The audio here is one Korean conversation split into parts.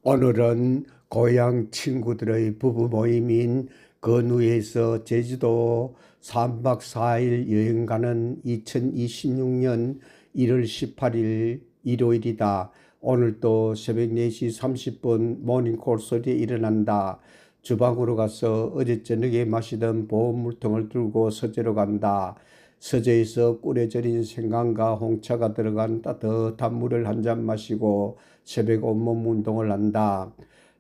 오늘은 고향 친구들의 부부 모임인 건우에서 제주도 3박 4일 여행 가는 2026년 1월 18일 일요일이다. 오늘도 새벽 4시 30분 모닝콜소리에 일어난다. 주방으로 가서 어제 저녁에 마시던 보온물통을 들고 서재로 간다. 서재에서 꿀에 절인 생강과 홍차가 들어간 따뜻한 물을 한 잔 마시고 새벽 온몸 운동을 한다.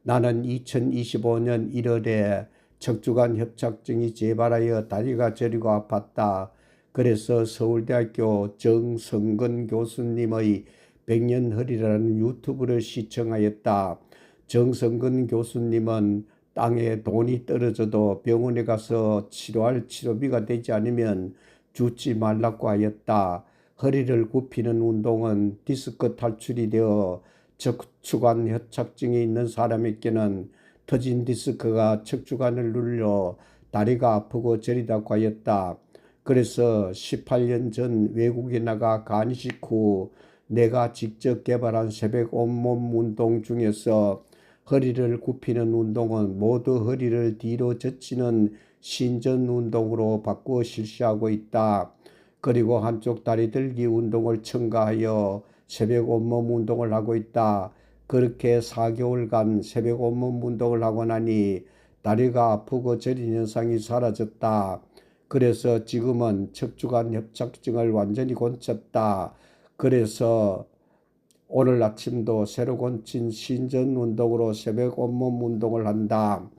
나는 2025년 1월에 척추관 협착증이 재발하여 다리가 저리고 아팠다. 그래서 서울대학교 정성근 교수님의 백년허리라는 유튜브를 시청하였다. 정성근 교수님은 땅에 돈이 떨어져도 병원에 가서 치료할 치료비가 되지 않으면 죽지 말라고 하였다. 허리를 굽히는 운동은 디스크 탈출이 되어 척추관 협착증이 있는 사람에게는 터진 디스크가 척추관을 눌러 다리가 아프고 저리다고 하였다. 그래서 18년 전 외국에 나가 간이식 후 내가 직접 개발한 새벽 온몸 운동 중에서 허리를 굽히는 운동은 모두 허리를 뒤로 젖히는 신전 운동으로 바꾸어 실시하고 있다. 그리고 한쪽 다리 들기 운동을 첨가하여 새벽 온몸 운동을 하고 있다. 그렇게 4개월간 새벽 온몸 운동을 하고 나니 다리가 아프고 저린 현상이 사라졌다. 그래서 지금은 척추관 협착증을 완전히 고쳤다. 그래서 오늘 아침도 새로 고친 신전 운동으로 새벽 온몸 운동을 한다.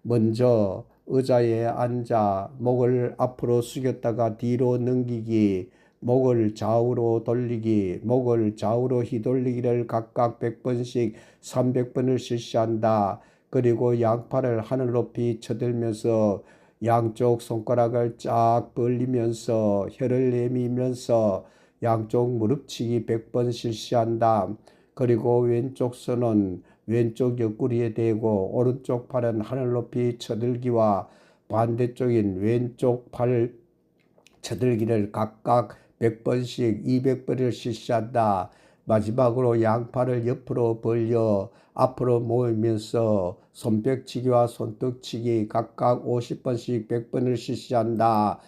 먼저 의자에 앉아 목을 앞으로 숙였다가 뒤로 넘기기, 목을 좌우로 돌리기, 목을 좌우로 휘돌리기를 각각 100번씩 300번을 실시한다. 그리고 양팔을 하늘 높이 쳐들면서 양쪽 손가락을 쫙 벌리면서 혀를 내밀면서 양쪽 무릎치기 100번 실시한다. 그리고 왼쪽 손은 왼쪽 옆구리에 대고 오른쪽 팔은 하늘 높이 쳐들기와 반대쪽인 왼쪽 팔 쳐들기를 각각 100번씩 200번을 실시한다. 마지막으로 양팔을 옆으로 벌려 앞으로 모으면서 손뼉치기와 손뼉치기 각각 50번씩 100번을 실시한다.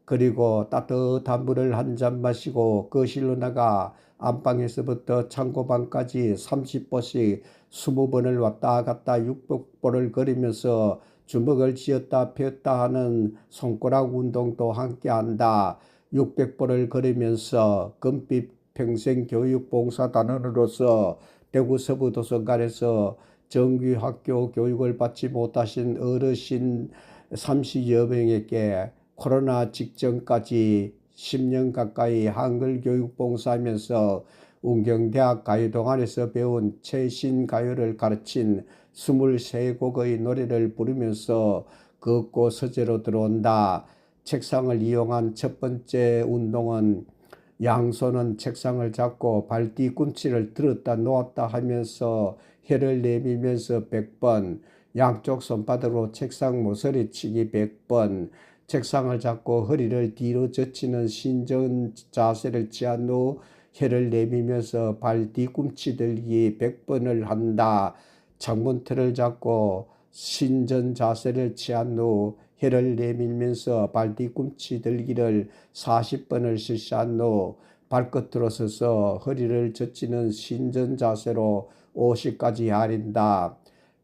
그리고 따뜻한 물을 한 잔 마시고 거실로 나가 안방에서부터 창고방까지 30보씩 20번을 왔다 갔다 600보를 걸으면서 주먹을 쥐었다 폈다 하는 손가락 운동도 함께 한다. 600보를 걸으면서 금빛 평생교육봉사단원으로서 대구 서부도서관에서 정규학교 교육을 받지 못하신 어르신 30여 명에게 코로나 직전까지 10년 가까이 한글 교육 봉사하면서 운경대학 가요동아리에서 배운 최신 가요를 가르친 23곡의 노래를 부르면서 걷고 서재로 들어온다. 책상을 이용한 첫 번째 운동은 양손은 책상을 잡고 발 뒤꿈치를 들었다 놓았다 하면서 혀를 내밀면서 100번, 양쪽 손바닥으로 책상 모서리치기 100번, 책상을 잡고 허리를 뒤로 젖히는 신전 자세를 취한 후 혀를 내밀면서 발 뒤꿈치 들기 100번을 한다. 창문틀을 잡고 신전 자세를 취한 후 혀를 내밀면서 발 뒤꿈치 들기를 40번을 실시한 후 발끝으로 서서 허리를 젖히는 신전 자세로 50까지 하린다.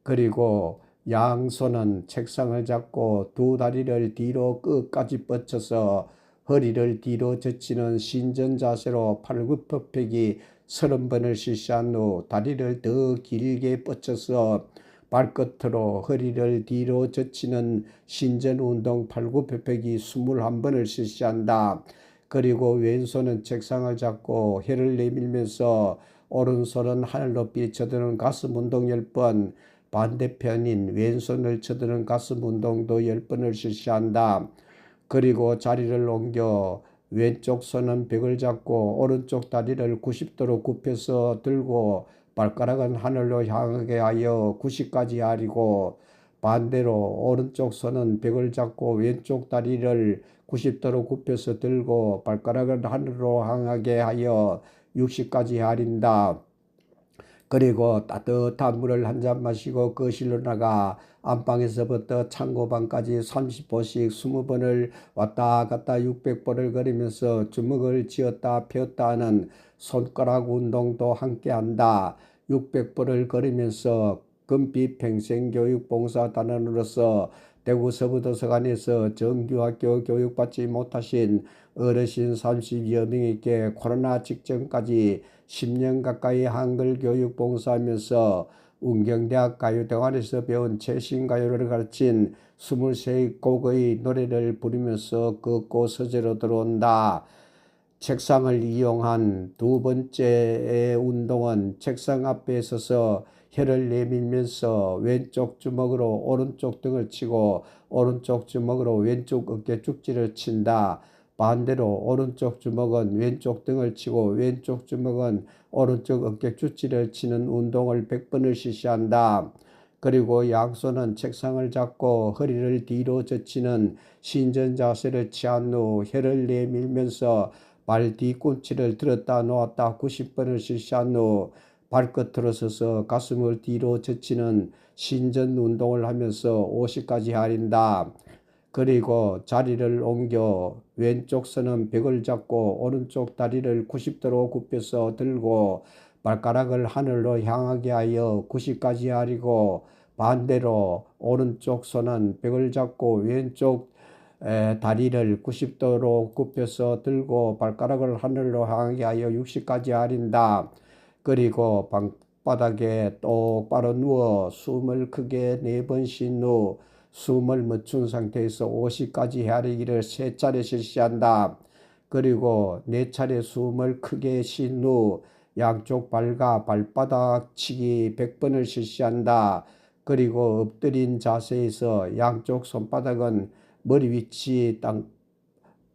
그리고 양손은 책상을 잡고 두 다리를 뒤로 끝까지 뻗쳐서 허리를 뒤로 젖히는 신전 자세로 팔굽혀펴기 30번을 실시한 후 다리를 더 길게 뻗쳐서 발끝으로 허리를 뒤로 젖히는 신전 운동 팔굽혀펴기 21번을 실시한다. 그리고 왼손은 책상을 잡고 혀를 내밀면서 오른손은 하늘 높이 쳐드는 가슴 운동 10번, 반대편인 왼손을 쳐드는 가슴 운동도 10번을 실시한다. 그리고 자리를 옮겨 왼쪽 손은 벽을 잡고 오른쪽 다리를 90도로 굽혀서 들고 발가락은 하늘로 향하게 하여 90까지 하리고, 반대로 오른쪽 손은 벽을 잡고 왼쪽 다리를 90도로 굽혀서 들고 발가락은 하늘로 향하게 하여 60까지 하린다. 그리고 따뜻한 물을 한 잔 마시고 거실로 나가 안방에서부터 창고방까지 30보씩 20번을 왔다 갔다 600번을 걸으면서 주먹을 쥐었다 폈다 하는 손가락 운동도 함께 한다. 600번을 걸으면서 금빛 평생교육봉사단원으로서 대구 서부도서관에서 정규학교 교육받지 못하신 어르신 30여 명에게 코로나 직전까지 10년 가까이 한글 교육 봉사하면서 운경대학 가요대관에서 배운 최신가요를 가르친 23곡의 노래를 부르면서 걷고 서재로 들어온다. 책상을 이용한 두 번째 운동은 책상 앞에 서서 혀를 내밀면서 왼쪽 주먹으로 오른쪽 등을 치고 오른쪽 주먹으로 왼쪽 어깨 축지를 친다. 반대로 오른쪽 주먹은 왼쪽 등을 치고 왼쪽 주먹은 오른쪽 어깨 축지를 치는 운동을 100번을 실시한다. 그리고 양손은 책상을 잡고 허리를 뒤로 젖히는 신전 자세를 취한 후 혀를 내밀면서 발 뒤꿈치를 들었다 놓았다 90번을 실시한 후 발끝으로 서서 가슴을 뒤로 젖히는 신전 운동을 하면서 50까지 하린다. 그리고 자리를 옮겨 왼쪽 손은 벽을 잡고 오른쪽 다리를 90도로 굽혀서 들고 발가락을 하늘로 향하게 하여 90까지 하리고 반대로 오른쪽 손은 벽을 잡고 왼쪽 다리를 90도로 굽혀서 들고 발가락을 하늘로 향하게 하여 60까지 하린다. 그리고 방바닥에 똑바로 누워 숨을 크게 4번 쉰 후 숨을 멈춘 상태에서 50까지 헤아리기를 3차례 실시한다. 그리고 4차례 숨을 크게 쉰 후 양쪽 발과 발바닥 치기 100번을 실시한다. 그리고 엎드린 자세에서 양쪽 손바닥은 머리 위치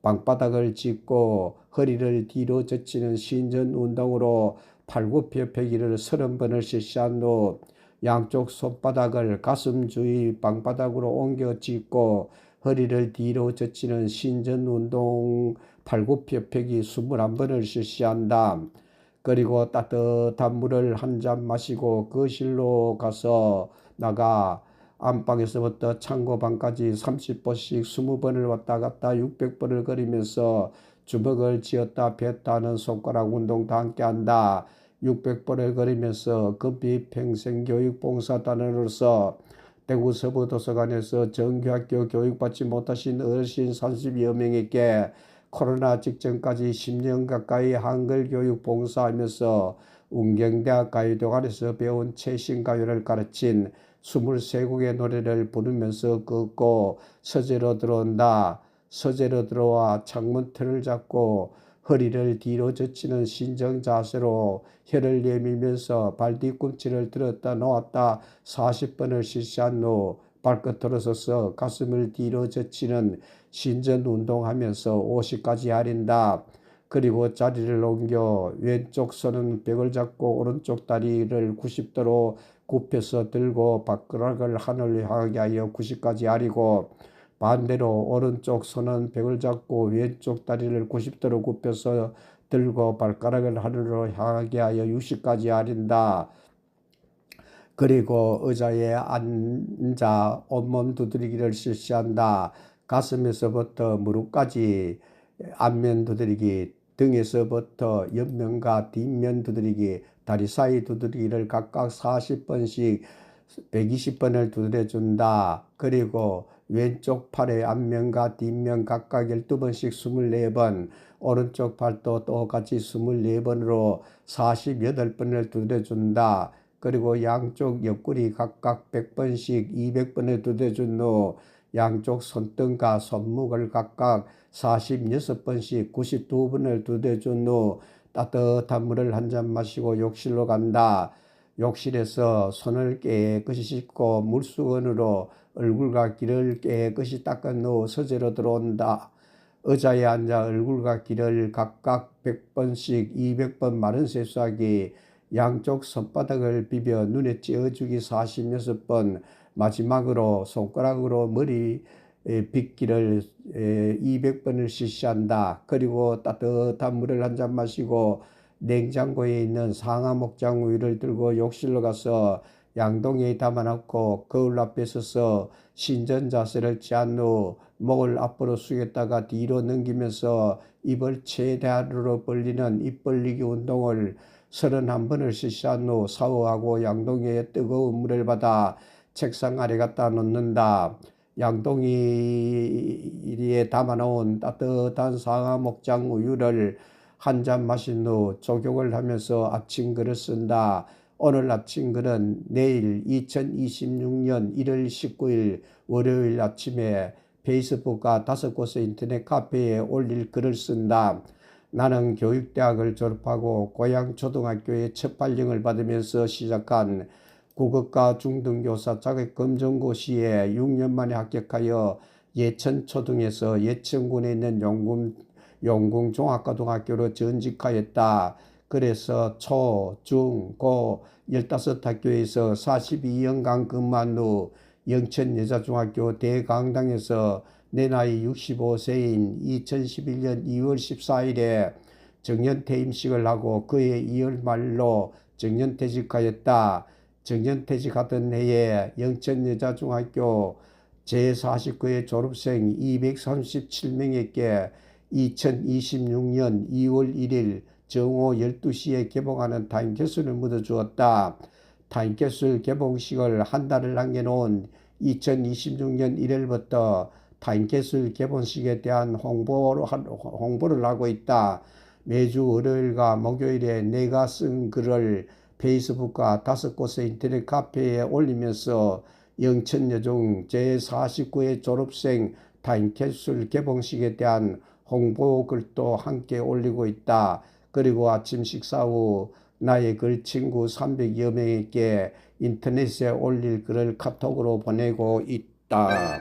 방바닥을 짚고 허리를 뒤로 젖히는 신전 운동으로 팔굽혀 펴기를 30번을 실시한 후 양쪽 손바닥을 가슴 주위 방바닥으로 옮겨 짚고 허리를 뒤로 젖히는 신전 운동 팔굽혀 펴기 21번을 실시한다. 그리고 따뜻한 물을 한 잔 마시고 거실로 가서 나가 안방에서부터 창고방까지 30번씩 20번을 왔다 갔다 600번을 거리면서 주먹을 쥐었다 폈다 하는 손가락 운동도 함께 한다. 600번을 거리면서 금빛 평생교육봉사단원으로서 대구 서부도서관에서 정규학교 교육받지 못하신 어르신 30여 명에게 코로나 직전까지 10년 가까이 한글 교육 봉사하면서 운경대학 가요대관에서 배운 최신 가요를 가르친 23곡의 노래를 부르면서 걷고 서재로 들어온다. 서재로 들어와 창문 틀을 잡고 허리를 뒤로 젖히는 신정 자세로 혀를 내밀면서 발 뒤꿈치를 들었다 놓았다 40번을 실시한 후 발끝으로 서서 가슴을 뒤로 젖히는 신전 운동하면서 50까지 하린다. 그리고 자리를 옮겨 왼쪽 손은 벽을 잡고 오른쪽 다리를 90도로 굽혀서 들고 발가락을 하늘을 향하게 하여 90까지 하리고 반대로 오른쪽 손은 벽을 잡고 왼쪽 다리를 90도로 굽혀서 들고 발가락을 하늘로 향하게 하여 60까지 하린다. 그리고 의자에 앉아 온몸 두드리기를 실시한다. 가슴에서부터 무릎까지 앞면 두드리기, 등에서부터 옆면과 뒷면 두드리기, 다리 사이 두드리기를 각각 40번씩 120번을 두드려준다. 그리고 왼쪽 팔의 앞면과 뒷면 각각 12번씩 24번, 오른쪽 팔도 똑같이 24번으로 48번을 두드려준다. 그리고 양쪽 옆구리 각각 100번씩 200번을 두드려준 후 양쪽 손등과 손목을 각각 46번씩 92번을 두드려준 후 따뜻한 물을 한 잔 마시고 욕실로 간다. 욕실에서 손을 깨끗이 씻고 물수건으로 얼굴과 귀를 깨끗이 닦은 후 서재로 들어온다. 의자에 앉아 얼굴과 귀를 각각 100번씩 200번 마른 세수하기, 양쪽 손바닥을 비벼 눈에 찌어주기 46번, 마지막으로 손가락으로 머리 빗기를 200번을 실시한다. 그리고 따뜻한 물을 한 잔 마시고 냉장고에 있는 상하 목장 우유를 들고 욕실로 가서 양동이에 담아놓고 거울 앞에 서서 신전 자세를 취한 후 목을 앞으로 숙였다가 뒤로 넘기면서 입을 최대한으로 벌리는 입 벌리기 운동을 31번을 실시한 후 샤워하고 양동이에 뜨거운 물을 받아 책상 아래 갖다 놓는다. 양동이에 담아놓은 따뜻한 상하 목장 우유를 한 잔 마신 후 조격을 하면서 아침 글을 쓴다. 오늘 아침 글은 내일 2026년 1월 19일 월요일 아침에 페이스북과 5곳의 인터넷 카페에 올릴 글을 쓴다. 나는 교육대학을 졸업하고 고향 초등학교에 첫 발령을 받으면서 시작한 국어과 중등교사 자격검정고 시에 6년 만에 합격하여 예천초등에서 예천군에 있는 용궁종합고등학교로 전직하였다. 그래서 초, 중, 고 15학교에서 42년간 근무한 후 영천여자중학교 대강당에서 내 나이 65세인 2011년 2월 14일에 정년퇴임식을 하고 그해 2월 말로 정년퇴직하였다. 정년퇴직하던 해에 영천여자중학교 제49회 졸업생 237명에게 2026년 2월 1일 정오 12시에 개봉하는 타임캡슐을 묻어주었다. 타임캡슐 개봉식을 한 달을 남겨놓은 2026년 1월부터 타임캡슐 개봉식에 대한 홍보를 하고 있다. 매주 월요일과 목요일에 내가 쓴 글을 페이스북과 5곳의 인터넷 카페에 올리면서 영천여중 제49회 졸업생 타임캡슐 개봉식에 대한 홍보 글도 함께 올리고 있다. 그리고 아침 식사 후 나의 글 친구 300여 명에게 인터넷에 올릴 글을 카톡으로 보내고 있다.